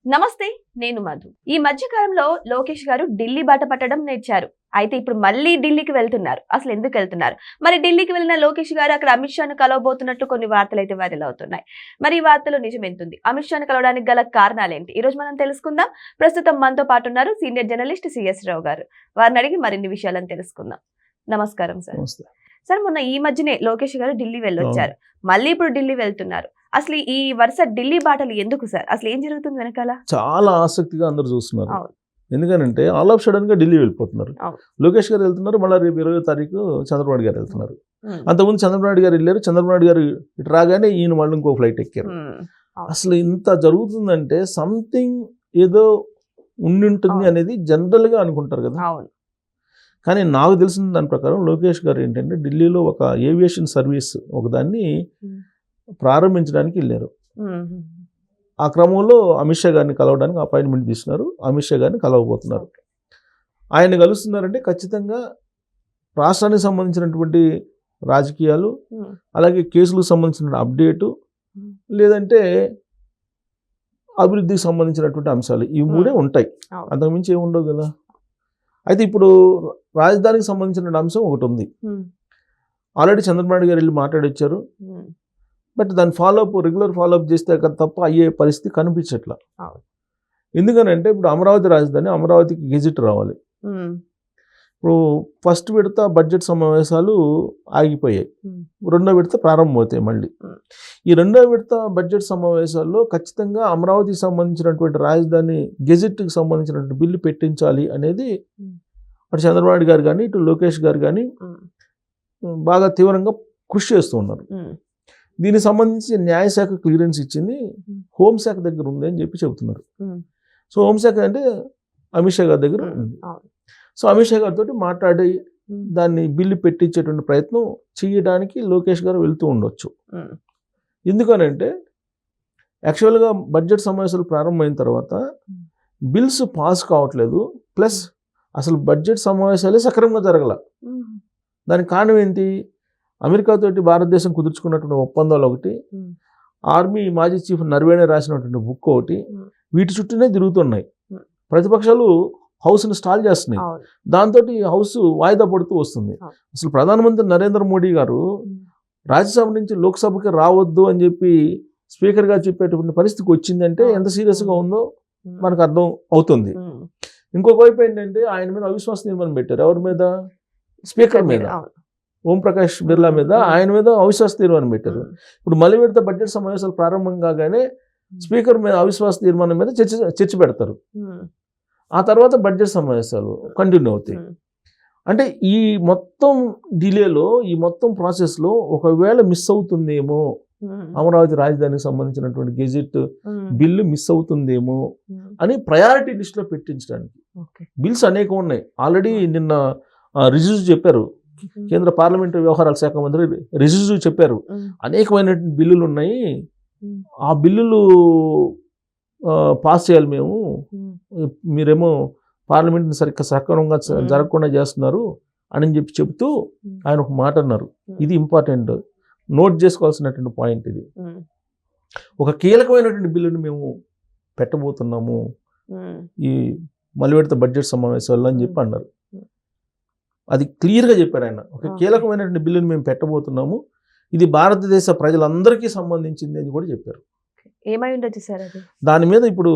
నమస్తే, నేను మధు. ఈ మధ్య కాలంలో లోకేష్ గారు ఢిల్లీ బాట పట్టడం నేర్చారు. అయితే ఇప్పుడు మళ్ళీ ఢిల్లీకి వెళ్తున్నారు. అసలు ఎందుకు వెళ్తున్నారు? మరి ఢిల్లీకి వెళ్ళిన లోకేష్ గారు అక్కడ అమిత్ షాను కలవబోతున్నట్టు కొన్ని వార్తలు అయితే వైరల్ అవుతున్నాయి. మరి ఈ వార్తలో నిజం ఎంతుంది? అమిత్ షాను కలవడానికి గల కారణాలేంటి? ఈ రోజు మనం తెలుసుకుందాం. ప్రస్తుతం మనతో పాటు ఉన్నారు సీనియర్ జర్నలిస్ట్ సిఎస్ రావు గారు. వారిని అడిగి మరిన్ని విషయాలను తెలుసుకుందాం. నమస్కారం సార్. సార్, మొన్న ఈ మధ్యనే లోకేష్ గారు ఢిల్లీ వెళ్ళొచ్చారు. మళ్ళీ ఇప్పుడు ఢిల్లీ వెళ్తున్నారు. అసలు ఈ వరుస ఢిల్లీ బాటలు ఎందుకు సార్? అసలు ఏం జరుగుతుంది వెనకాల? చాలా ఆసక్తిగా అందరు చూస్తున్నారు. ఎందుకంటే ఆల్ ఆఫ్ సడన్ గా ఢిల్లీ వెళ్ళిపోతున్నారు. లోకేష్ గారు వెళ్తున్నారు, మళ్ళీ రేపు 20వ తారీఖు చంద్రబాబు గారు వెళ్తున్నారు. అంతకుముందు చంద్రబాబు గారు వెళ్ళారు. చంద్రబాబు గారు ఇటు రాగానే ఈయన మళ్ళీ ఇంకో ఫ్లైట్ ఎక్కారు. అసలు ఇంత జరుగుతుందంటే సంథింగ్ ఏదో ఉండింటుంది అనేది జనరల్ గా అనుకుంటారు కదా. కానీ నాకు తెలిసిన దాని ప్రకారం లోకేష్ గారు ఏంటంటే ఢిల్లీలో ఒక ఏవియేషన్ సర్వీస్ ఒకదాన్ని ప్రారంభించడానికి వెళ్ళారు. ఆ క్రమంలో అమిత్ షా గారిని కలవడానికి అపాయింట్మెంట్ తీసుకున్నారు. అమిత్ షా గారిని కలవబోతున్నారు. ఆయన కలుస్తున్నారంటే ఖచ్చితంగా రాష్ట్రానికి సంబంధించినటువంటి రాజకీయాలు, అలాగే కేసులకు సంబంధించిన అప్డేటు, లేదంటే అభివృద్ధికి సంబంధించినటువంటి అంశాలు, ఈ మూడే ఉంటాయి. అంతకుమించి ఏమి ఉండవు కదా. అయితే ఇప్పుడు రాజధానికి సంబంధించిన అంశం ఒకటి ఉంది. ఆల్రెడీ చంద్రబాబు గారు వెళ్ళి మాట్లాడొచ్చారు. బట్ దాని రెగ్యులర్ ఫాలోఅప్ చేస్తే తప్ప అయ్యే పరిస్థితి కనిపించట్లా. ఎందుకనంటే ఇప్పుడు అమరావతి రాజధాని, అమరావతికి గెజిట్ రావాలి. ఇప్పుడు ఫస్ట్ విడత బడ్జెట్ సమావేశాలు ఆగిపోయాయి. రెండో విడత ప్రారంభమవుతాయి మళ్ళీ. ఈ రెండో విడత బడ్జెట్ సమావేశాల్లో ఖచ్చితంగా అమరావతికి సంబంధించినటువంటి రాజధాని గెజిట్కి సంబంధించినటువంటి బిల్లు పెట్టించాలి అనేది అటు చంద్రబాబు గారు కానీ ఇటు లోకేష్ గారు కానీ బాగా తీవ్రంగా కృషి చేస్తూ ఉన్నారు. దీనికి సంబంధించి న్యాయశాఖ క్లియరెన్స్ ఇచ్చింది, హోంశాఖ దగ్గర ఉంది అని చెప్పి చెబుతున్నారు. సో హోంశాఖ అంటే అమిత్ షా గారి దగ్గర ఉంది. సో అమిత్ షా గారితో మాట్లాడి దాన్ని బిల్లు పెట్టించేటువంటి ప్రయత్నం చేయడానికి లోకేష్ గారు వెళ్తూ ఉండొచ్చు. ఎందుకనంటే యాక్చువల్గా బడ్జెట్ సమావేశాలు ప్రారంభమైన తర్వాత బిల్స్ పాస్ కావట్లేదు, ప్లస్ అసలు బడ్జెట్ సమావేశాలే సక్రమంగా జరగల. దానికి కారణం ఏంటి? అమెరికాతోటి భారతదేశం కుదుర్చుకున్నటువంటి ఒప్పందాలు ఒకటి, ఆర్మీ మాజీ చీఫ్ నర్వేనే రాసినటువంటి బుక్ ఒకటి, వీటి చుట్టూనే తిరుగుతున్నాయి. ప్రతిపక్షాలు హౌస్ని స్టాల్ చేస్తున్నాయి. దాంతో హౌస్ వాయిదా పడుతూ వస్తుంది. అసలు ప్రధానమంత్రి నరేంద్ర మోడీ గారు రాజ్యసభ నుంచి లోక్సభకి రావద్దు అని చెప్పి స్పీకర్ గారు చెప్పేటువంటి పరిస్థితికి వచ్చిందంటే ఎంత సీరియస్గా ఉందో మనకు అర్థం అవుతుంది. ఇంకొక వైపు ఏంటంటే ఆయన మీద అవిశ్వాస తీర్మానం పెట్టారు. ఎవరి మీద? స్పీకర్ మీద, ఓంప్రకాష్ బిర్లా మీద. ఆయన మీద అవిశ్వాస తీర్మానం పెట్టారు. ఇప్పుడు మళ్ళీ విడత బడ్జెట్ సమావేశాలు ప్రారంభం కాగానే స్పీకర్ మీద అవిశ్వాస తీర్మానం మీద చర్చ పెడతారు. ఆ తర్వాత బడ్జెట్ సమావేశాలు కంటిన్యూ అవుతాయి. అంటే ఈ మొత్తం డిలేలో, ఈ మొత్తం ప్రాసెస్లో ఒకవేళ మిస్ అవుతుందేమో, అమరావతి రాజధానికి సంబంధించినటువంటి గెజిట్ బిల్లు మిస్ అవుతుందేమో అని ప్రయారిటీ లిస్ట్లో పెట్టించడానికి బిల్స్ అనేకం ఉన్నాయి. ఆల్రెడీ నిన్న రిజిజు చెప్పారు, కేంద్ర పార్లమెంటరీ వ్యవహారాల శాఖ మంత్రి రిజిజు చెప్పారు, అనేకమైనటువంటి బిల్లులు ఉన్నాయి, ఆ బిల్లులు పాస్ చేయాలి మేము, మీరేమో పార్లమెంట్ని సక్రమంగా జరగకుండా చేస్తున్నారు అని చెప్తూ ఆయన ఒక మాట అన్నారు. ఇది ఇంపార్టెంట్, నోట్ చేసుకోవాల్సినటువంటి పాయింట్. ఇది ఒక కీలకమైనటువంటి బిల్లుని మేము పెట్టబోతున్నాము ఈ మళ్ళీ విడత బడ్జెట్ సమావేశాల్లో అని చెప్పి అన్నారు. అది క్లియర్గా చెప్పారు ఆయన. ఒక కీలకమైనటువంటి బిల్లుని మేము పెట్టబోతున్నాము, ఇది భారతదేశ ప్రజలందరికీ సంబంధించింది అని కూడా చెప్పారు. ఏమై ఉండొచ్చు సార్ అది? దాని మీద ఇప్పుడు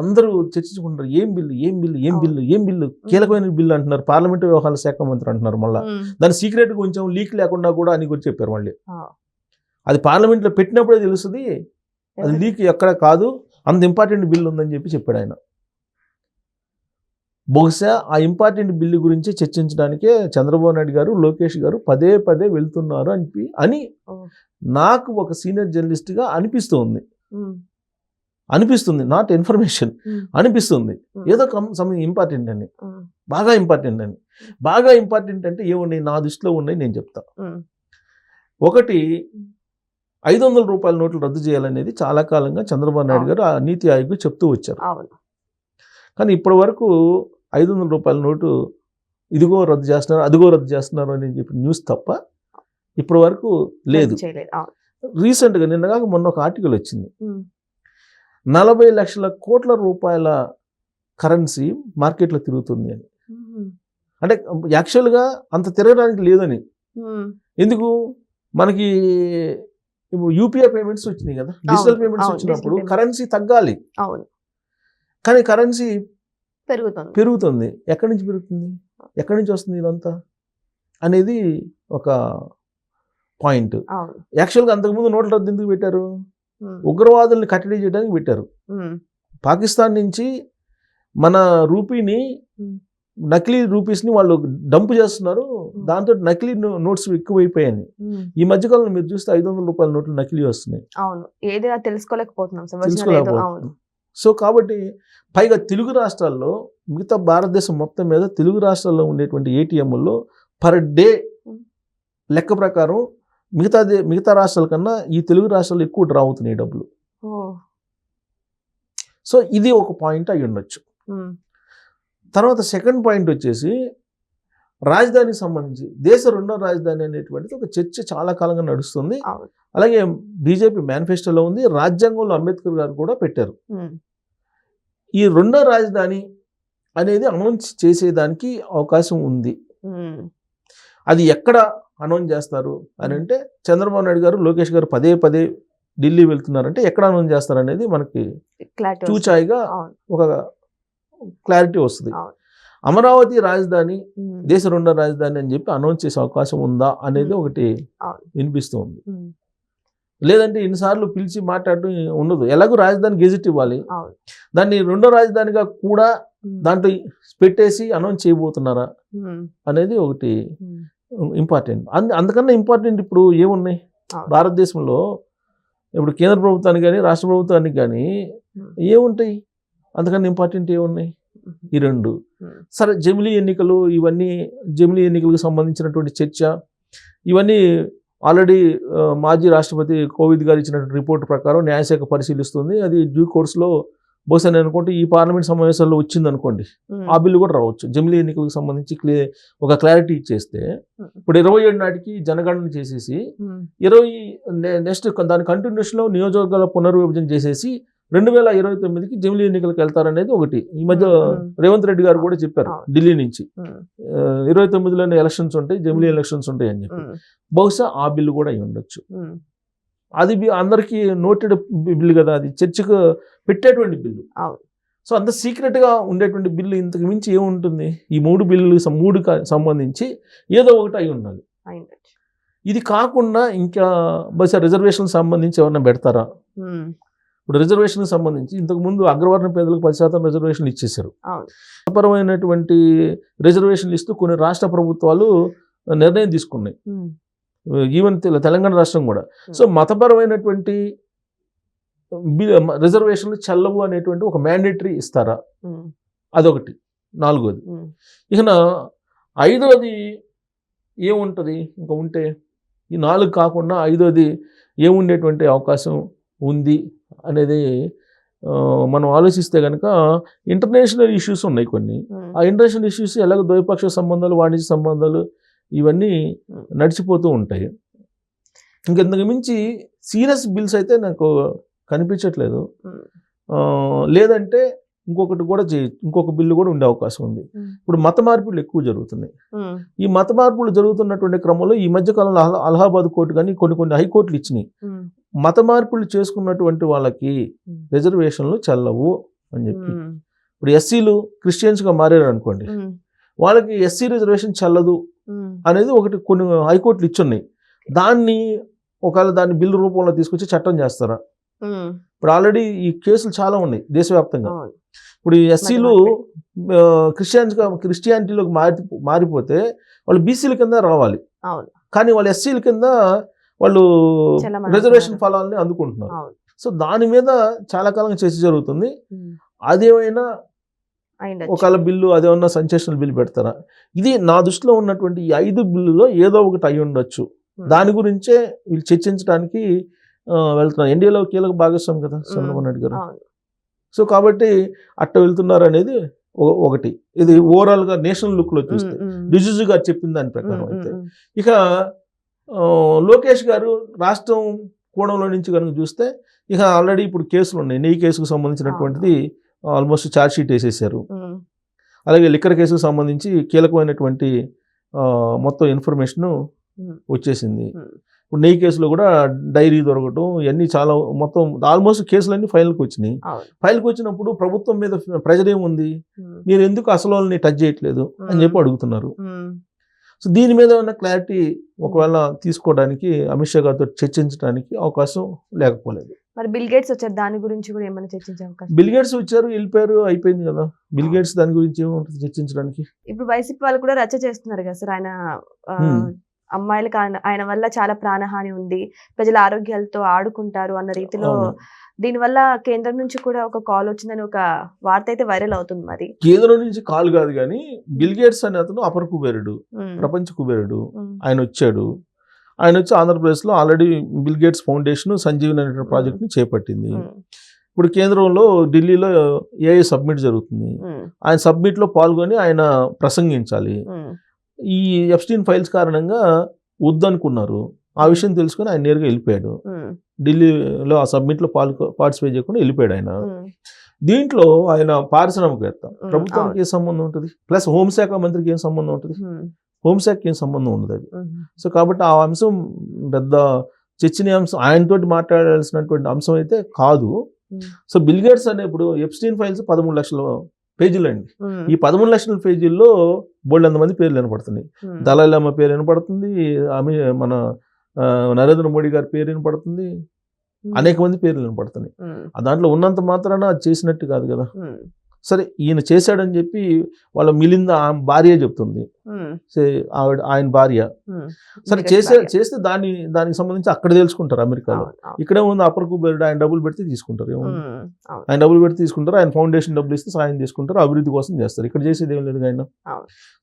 అందరూ చర్చించుకుంటారు, ఏం బిల్లు, కీలకమైన బిల్లు అంటున్నారు, పార్లమెంటరీ వ్యవహారాల శాఖ మంత్రి అంటున్నారు. మళ్ళీ దాని సీక్రెట్ కొంచెం లీక్ లేకుండా కూడా అని కూడా చెప్పారు. మళ్ళీ అది పార్లమెంట్లో పెట్టినప్పుడే తెలుస్తుంది, అది లీక్ ఎక్కడ కాదు, అంత ఇంపార్టెంట్ బిల్లు ఉందని చెప్పి చెప్పాడు ఆయన. బహుశా ఆ ఇంపార్టెంట్ బిల్లు గురించి చర్చించడానికే చంద్రబాబు నాయుడు గారు, లోకేష్ గారు పదే వెళ్తున్నారు అని నాకు ఒక సీనియర్ జర్నలిస్ట్గా అనిపిస్తుంది, నాట్ ఇన్ఫర్మేషన్, అనిపిస్తుంది ఏదో సంథింగ్ ఇంపార్టెంట్ అని, బాగా ఇంపార్టెంట్ అంటే ఏమున్నాయి నా దృష్టిలో ఉన్నాయి, నేను చెప్తా. ఒకటి, 500 రూపాయల నోట్లు రద్దు చేయాలనేది చాలా కాలంగా చంద్రబాబు నాయుడు గారు ఆ నీతి ఆయోగ్ చెప్తూ వచ్చారు. కానీ ఇప్పటి వరకు 500 రూపాయల నోటు ఇదిగో రద్దు చేస్తున్నారు, అదిగో రద్దు చేస్తున్నారు అని చెప్పి న్యూస్ తప్ప ఇప్పటి వరకు లేదు. రీసెంట్గా నిన్నగాక మొన్న ఒక ఆర్టికల్ వచ్చింది, 40 లక్షల కోట్ల రూపాయల కరెన్సీ మార్కెట్లో తిరుగుతుంది అని. అంటే యాక్చువల్గా అంత తిరగడానికి లేదని. ఎందుకు మనకి యూపీఐ పేమెంట్స్ వచ్చినాయి కదా, డిజిటల్ పేమెంట్స్ వచ్చినప్పుడు కరెన్సీ తగ్గాలి. కానీ కరెన్సీ పెరుగుతుంది. ఎక్కడి నుంచి పెరుగుతుంది, ఎక్కడి నుంచి వస్తుంది ఇదంతా అనేది ఒక పాయింట్. యాక్చువల్గా అంతకుముందు నోట్ల రద్దు ఎందుకు పెట్టారు? ఉగ్రవాదుల్ని కట్టడి చేయడానికి పెట్టారు. పాకిస్తాన్ నుంచి మన రూపీని, నకిలీ రూపీస్ని వాళ్ళు డంప్ చేస్తున్నారు. దాంతో నకిలీ నోట్స్ ఎక్కువైపోయాయి. ఈ మధ్యకాలంలో మీరు చూస్తే 500 రూపాయల నోట్లు నకిలీ వస్తున్నాయి. తెలుసుకోలేకపోతున్నాం. సో కాబట్టి పైగా తెలుగు రాష్ట్రాల్లో, మిగతా భారతదేశం మొత్తం మీద తెలుగు రాష్ట్రాల్లో ఉండేటువంటి ఏటీఎంల్లో పర్ డే లెక్క ప్రకారం మిగతా రాష్ట్రాల కన్నా ఈ తెలుగు రాష్ట్రాల్లో ఎక్కువ డ్రా అవుతున్నాయి డబ్బులు. సో ఇది ఒక పాయింట్ అయి ఉండొచ్చు. తర్వాత సెకండ్ పాయింట్ వచ్చేసి రాజధానికి సంబంధించి దేశ రెండో రాజధాని అనేటువంటిది ఒక చర్చ చాలా కాలంగా నడుస్తుంది. అలాగే బీజేపీ మేనిఫెస్టోలో ఉంది, రాజ్యాంగంలో అంబేద్కర్ గారు కూడా పెట్టారు. ఈ రెండో రాజధాని అనేది అనౌన్స్ చేసేదానికి అవకాశం ఉంది. అది ఎక్కడ అనౌన్స్ చేస్తారు అని అంటే, చంద్రబాబు నాయుడు గారు, లోకేష్ గారు పదే పదే ఢిల్లీ వెళ్తున్నారంటే ఎక్కడ అనౌన్స్ చేస్తారు అనేది మనకి చూచాయిగా ఒక క్లారిటీ వస్తుంది. అమరావతి రాజధాని, దేశ రెండో రాజధాని అని చెప్పి అనౌన్స్ చేసే అవకాశం ఉందా అనేది ఒకటి వినిపిస్తుంది. లేదంటే ఇన్నిసార్లు పిలిచి మాట్లాడటం ఉండదు. ఎలాగో రాజధాని గెజిట్ ఇవ్వాలి, దాన్ని రెండో రాజధానిగా కూడా దాంట్లో పెట్టేసి అనౌన్స్ చేయబోతున్నారా అనేది ఒకటి ఇంపార్టెంట్. అందుకన్నా ఇంపార్టెంట్ ఇప్పుడు ఏమున్నాయి భారతదేశంలో? ఇప్పుడు కేంద్ర ప్రభుత్వానికి కానీ రాష్ట్ర ప్రభుత్వానికి కానీ ఏముంటాయి? అందుకన్నా ఇంపార్టెంట్ ఏమున్నాయి? ఈ రెండు. సరే, జమిలీ ఎన్నికలు, ఇవన్నీ జమిలీ ఎన్నికలకు సంబంధించినటువంటి చర్చ, ఇవన్నీ ఆల్రెడీ మాజీ రాష్ట్రపతి కోవింద్ గారు ఇచ్చినటువంటి రిపోర్ట్ ప్రకారం న్యాయశాఖ పరిశీలిస్తుంది. అది డ్యూ కోర్స్లో బహుశా నేను అనుకుంటే ఈ పార్లమెంట్ సమావేశాల్లో వచ్చింది అనుకోండి, ఆ బిల్లు కూడా రావచ్చు. జమిలీ ఎన్నికలకు సంబంధించి ఒక క్లారిటీ ఇచ్చేస్తే, ఇప్పుడు 27 నాటికి జనగణన చేసేసి 20 నెక్స్ట్ దాని కంటిన్యూషన్లో నియోజకవర్గాల పునర్విభజన చేసేసి 2029కి జమిలీ ఎన్నికలకు వెళ్తారనేది ఒకటి. ఈ మధ్య రేవంత్ రెడ్డి గారు కూడా చెప్పారు ఢిల్లీ నుంచి, 29లోనే ఎలక్షన్స్ ఉంటాయి, జమిలీ ఎలక్షన్స్ ఉంటాయి అని చెప్పి. బహుశా ఆ బిల్లు కూడా అయి ఉండొచ్చు. అది అందరికీ నోటెడ్ బిల్లు కదా, అది చర్చకు పెట్టేటువంటి బిల్లు. సో అంత సీక్రెట్గా ఉండేటువంటి బిల్లు ఇంతకు మించి ఏముంటుంది? ఈ 3 బిల్లులు సంబంధించి ఏదో ఒకటి అయి ఉండాలి. ఇది కాకుండా ఇంకా బహుశా రిజర్వేషన్ సంబంధించి ఎవరైనా పెడతారా? ఇప్పుడు రిజర్వేషన్కి సంబంధించి ఇంతకుముందు అగ్రవర్ణ పేదలకు 10% రిజర్వేషన్లు ఇచ్చేశారు. మతపరమైనటువంటి రిజర్వేషన్లు ఇస్తూ కొన్ని రాష్ట్ర ప్రభుత్వాలు నిర్ణయం తీసుకున్నాయి, ఈవెన్ తెలంగాణ రాష్ట్రం కూడా. సో మతపరమైనటువంటి రిజర్వేషన్లు చెల్లవు అనేటువంటి ఒక మ్యాండేటరీ ఇస్తారా? అదొకటి. 4వది. ఇక 5వది ఏముంటుంది? ఇంకా ఉంటే ఈ 4 కాకుండా 5వది ఏముండేటువంటి అవకాశం ఉంది అనేది మనం ఆలోచిస్తే కనుక ఇంటర్నేషనల్ ఇష్యూస్ ఉన్నాయి కొన్ని. ఆ ఇంటర్నేషనల్ ఇష్యూస్ ఎలాగో ద్వైపాక్షిక సంబంధాలు, వాణిజ్య సంబంధాలు ఇవన్నీ నడిచిపోతూ ఉంటాయి. ఇంకెంతకు మించి సీరియస్ బిల్స్ అయితే నాకు కనిపించట్లేదు. లేదంటే ఇంకొక బిల్లు కూడా ఉండే అవకాశం ఉంది. ఇప్పుడు మత మార్పులు ఎక్కువ జరుగుతున్నాయి. ఈ మత మార్పులు జరుగుతున్నటువంటి క్రమంలో ఈ మధ్య కాలంలో అలహాబాద్ కోర్టు కానీ కొన్ని హైకోర్టులు ఇచ్చినాయి, మత మార్పులు చేసుకున్నటువంటి వాళ్ళకి రిజర్వేషన్లు చెల్లవు అని చెప్పి. ఇప్పుడు ఎస్సీలు క్రిస్టియన్స్గా మారారు అనుకోండి, వాళ్ళకి ఎస్సీ రిజర్వేషన్ చెల్లదు అనేది ఒకటి కొన్ని హైకోర్టులు ఇచ్చున్నాయి. ఒకవేళ దాన్ని బిల్లు రూపంలో తీసుకొచ్చి చట్టం చేస్తారా? ఇప్పుడు ఆల్రెడీ ఈ కేసులు చాలా ఉన్నాయి దేశవ్యాప్తంగా. ఇప్పుడు ఈ ఎస్సీలు క్రిస్టియానిటీలోకి మారిపోతే వాళ్ళు బీసీల కింద రావాలి, కానీ వాళ్ళు ఎస్సీల కింద వాళ్ళు రిజర్వేషన్ ఫలాలని అందుకుంటున్నారు. సో దాని మీద చాలా కాలంగా చర్చ జరుగుతుంది. అదేమైనా ఒకవేళ బిల్లు, అదేమన్నా సెన్సేషనల్ బిల్లు పెడతారా? ఇది నా దృష్టిలో ఉన్నటువంటి ఈ 5 బిల్లులో ఏదో ఒకటి అయి ఉండొచ్చు. దాని గురించే వీళ్ళు చర్చించడానికి వెళ్తున్నారు. ఎన్డీఏలో కీలక భాగస్వామి కదా చంద్రబాబు నాయుడు గారు. సో కాబట్టి అట్ట వెళ్తున్నారు అనేది ఒకటి. ఇది ఓవరాల్గా నేషనల్ లుక్లో చూస్తే రిజిజు గారు చెప్పిన దాని ప్రకారం అయితే. ఇక లోకేష్ గారు రాష్ట్రం కోణంలో నుంచి కనుక చూస్తే ఇక ఆల్రెడీ ఇప్పుడు కేసులు ఉన్నాయి. నెయ్యి కేసుకు సంబంధించినటువంటిది ఆల్మోస్ట్ ఛార్జ్ షీట్ వేసేసారు. అలాగే లిక్కర్ కేసుకు సంబంధించి కీలకమైనటువంటి మొత్తం ఇన్ఫర్మేషన్ వచ్చేసింది. ఇప్పుడు నెయ్యి కేసులో కూడా డైరీ దొరకటం ఇవన్నీ చాలా మొత్తం ఆల్మోస్ట్ కేసులన్నీ ఫైల్కి వచ్చినాయి. ఫైల్కి వచ్చినప్పుడు ప్రభుత్వం మీద ప్రెజర్ ఏముంది, మీరు ఎందుకు అసలు వాళ్ళని టచ్ చేయట్లేదు అని చెప్పి అడుగుతున్నారు. సో దీని మీద ఉన్న క్లారిటీ ఒకవేళ తీసుకోవడానికి అమిత్ షా గారితో చర్చించడానికి అవకాశం లేకపోలేదు. మరి బిల్ గేట్స్ వచ్చారు, దాని గురించి కూడా ఏమైనా చర్చించే అవకాశం? బిల్ గేట్స్ వచ్చారు, వెళ్ళిపోయారు, అయిపోయింది కదా. బిల్ గేట్స్ దాని గురించి ఏముంటుంది చర్చించడానికి? ఇప్పుడు వైసీపీ వాళ్ళు కూడా రచ్చ చేస్తున్నారు కదా సార్, ఆయన అమ్మాయిలకు ఆయన వల్ల చాలా ప్రాణహాని ఉంది, ప్రజల ఆరోగ్యాలతో ఆడుకుంటారు అన్న రీతిలో దీనివల్ల కేంద్రం నుంచి కూడా ఒక కాల్ వచ్చిందని ఒక వార్త అయితే వైరల్ అవుతుంది. మరి కేంద్రం నుంచి కాల్ కాదు కానీ బిల్ గేట్స్ అనే అతను అపర కుబేరుడు, ప్రపంచ కుబేరుడు. ఆయన వచ్చాడు, ఆయన వచ్చి ఆంధ్రప్రదేశ్లో already bill gates foundation Sanjeevan అనే ప్రాజెక్ట్ని చేపట్టింది. ఇప్పుడు కేంద్రంలో ఢిల్లీలో ఏఐ సబ్మిట్ జరుగుతుంది. ఆయన సబ్మిట్లో పాల్గొని ఆయన ప్రసంగించాలి. ఈ ఎప్స్టీన్ ఫైల్స్ కారణంగా వద్దనుకున్నారు. ఆ విషయం తెలుసుకుని ఆయన నేరుగా వెళ్ళిపోయాడు. ఢిల్లీలో ఆ సబ్మిట్లో పార్టిసిపేట్ చేయకుండా వెళ్ళిపోయాడు ఆయన. దీంట్లో ఆయన పారిశ్రామికవేత్త, ప్రభుత్వానికి ఏం సంబంధం ఉంటుంది, ప్లస్ హోంశాఖ మంత్రికి ఏం సంబంధం ఉంటుంది, హోంశాఖకి ఏం సంబంధం ఉండదు అది. సో కాబట్టి ఆ అంశం పెద్ద చర్చనీయాంశం, ఆయనతోటి మాట్లాడాల్సినటువంటి అంశం అయితే కాదు. సో బిల్ గేట్స్ అనే ఇప్పుడు ఎప్స్టీన్ ఫైల్స్ 13 లక్షల పేజీలు అండి. ఈ 13 లక్షల పేజీల్లో బోల్డ్ మంది పేర్లు వినపడుతున్నాయి. దలాయి లామా పేరు వినపడుతుంది, మన నరేంద్ర మోడీ గారి పేరు వినపడుతుంది, అనేక మంది పేర్లు వినపడుతున్నాయి. దాంట్లో ఉన్నంత మాత్రాన అది చేసినట్టు కాదు కదా. సరే ఈయన చేశాడని చెప్పి వాళ్ళ మిలింద భార్య చెప్తుంది, ఆయన భార్య. సరే చేస్తే దానికి సంబంధించి అక్కడ తెలుసుకుంటారు అమెరికాలో. ఇక్కడే ఉంది అపర్ కుబేరుడు, ఆయన డబ్బులు పెడితే తీసుకుంటారు. ఆయన డబ్బులు పెడితే తీసుకుంటారు, ఆయన ఫౌండేషన్ డబ్బులు ఇస్తే సాయం తీసుకుంటారు, అభివృద్ధి కోసం చేస్తారు. ఇక్కడ చేసేది ఏం లేదు ఆయన.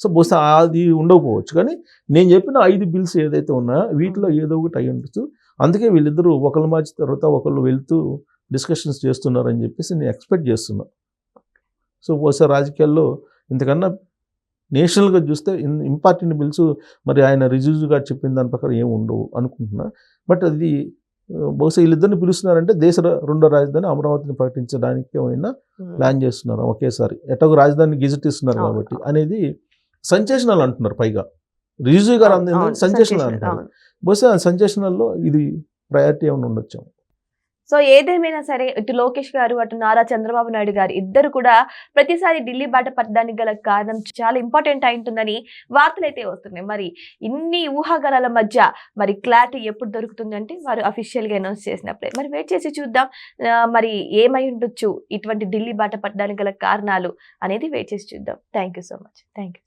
సో బహుశా అది ఉండకపోవచ్చు, కానీ నేను చెప్పిన 5 బిల్స్ ఏదైతే ఉన్నాయో వీటిలో ఏదో ఒకటి అయి ఉండొచ్చు. అందుకే వీళ్ళిద్దరూ ఒకళ్ళ మార్చి తర్వాత ఒకళ్ళు వెళ్తూ డిస్కషన్స్ చేస్తున్నారని చెప్పేసి నేను ఎక్స్పెక్ట్ చేస్తున్నా. సో బహుశా రాజకీయాల్లో ఇంతకన్నా నేషనల్గా చూస్తే ఇంపార్టెంట్ బిల్స్ మరి ఆయన రిజ్యూజ్ గారు చెప్పిన దాని ప్రకారం ఏమి ఉండవు అనుకుంటున్నా. బట్ అది బహుశా వీళ్ళిద్దరిని పిలుస్తున్నారంటే దేశ రెండో రాజధాని అమరావతిని ప్రకటించడానికి ఏమైనా ప్లాన్ చేస్తున్నారు ఒకేసారి. ఎట్టగో రాజధాని గెజెట్ ఇస్తున్నారు కాబట్టి అనేది సెన్సేషనల్ అంటున్నారు. పైగా రిజ్యూజ్ గారు అందింది సెన్సేషనల్ అంటున్నారు. బహుశా సెన్సేషనల్లో ఇది ప్రయారిటీ ఏమైనా ఉండొచ్చు. సో ఏదేమైనా సరే, ఇటు లోకేష్ గారు అటు నారా చంద్రబాబు నాయుడు గారు ఇద్దరు కూడా ప్రతిసారి ఢిల్లీ బాట పట్టడానికి గల కారణం చాలా ఇంపార్టెంట్ అయింటుందని వార్తలు అయితే వస్తున్నాయి. మరి ఇన్ని ఊహాగానాల మధ్య మరి క్లారిటీ ఎప్పుడు దొరుకుతుంది అంటే వారు అఫీషియల్ గా అనౌన్స్ చేసినప్పుడే. మరి వెయిట్ చేసి చూద్దాం మరి ఏమై ఉండొచ్చు ఇటువంటి ఢిల్లీ బాట పట్టడానికి గల కారణాలు అనేది వెయిట్ చేసి చూద్దాం. Thank you so much. Thank you.